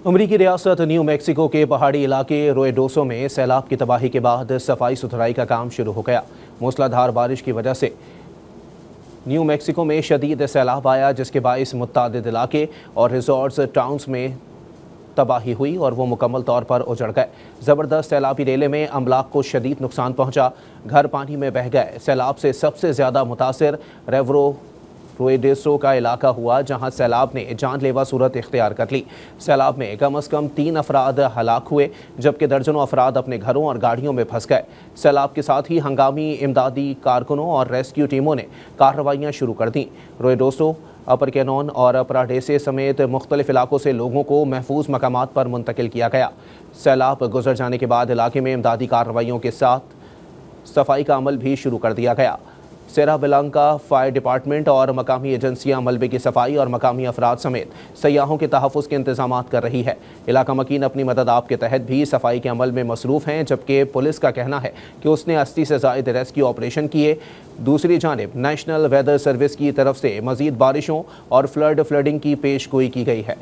अमरीकी रियासत new Mexico के पहाड़ी इलाके रोएडोसो में सैलाब की तबाही के बाद सफाई सुथराई का काम शुरू हो गया। मूसलाधार बारिश की वजह से न्यू मैक्सिको में शदीद सैलाब आया, जिसके बाइस मुत्तादिद इलाके और रिजॉर्ट्स टाउन्स में तबाही हुई और वो मुकम्मल तौर पर उजड़ गए। ज़बरदस्त सैलाबी रेले में अमलाक को शदीद नुकसान पहुंचा, घर पानी में बह गए। सैलाब से सबसे ज़्यादा मुतासिर रोएडोसो का इलाका हुआ, जहां सैलाब ने जानलेवा सूरत इख्तियार कर ली। सैलाब में कम अज़ कम 3 अफराद हलाक हुए, जबकि दर्जनों अफराद अपने घरों और गाड़ियों में फंस गए। सैलाब के साथ ही हंगामी इमदादी कारकुनों और रेस्क्यू टीमों ने कार्रवाइयाँ शुरू कर दी। रोएडोसो, अपर कैनोन और पराडेसे समेत मुख्तलिफ इलाकों से लोगों को महफूज मकामात पर मुंतकिल किया गया। सैलाब गुजर जाने के बाद इलाके में इमदादी कार्रवाइयों के साथ सफाई का अमल भी शुरू कर दिया गया। सेरा बेलांका फायर डिपार्टमेंट और मकामी एजेंसियां मलबे की सफाई और मकामी अफराद समेत सयाहों के तहफ़्फ़ुज़ के इंतजाम कर रही है। इलाका मकीन अपनी मदद आप के तहत भी सफाई के अमल में मसरूफ़ हैं, जबकि पुलिस का कहना है कि उसने 80 से ज़ायद रेस्क्यू ऑपरेशन किए। दूसरी जानिब नेशनल वेदर सर्विस की तरफ से मज़ीद बारिशों और फ्लडिंग की पेशगोई की गई है।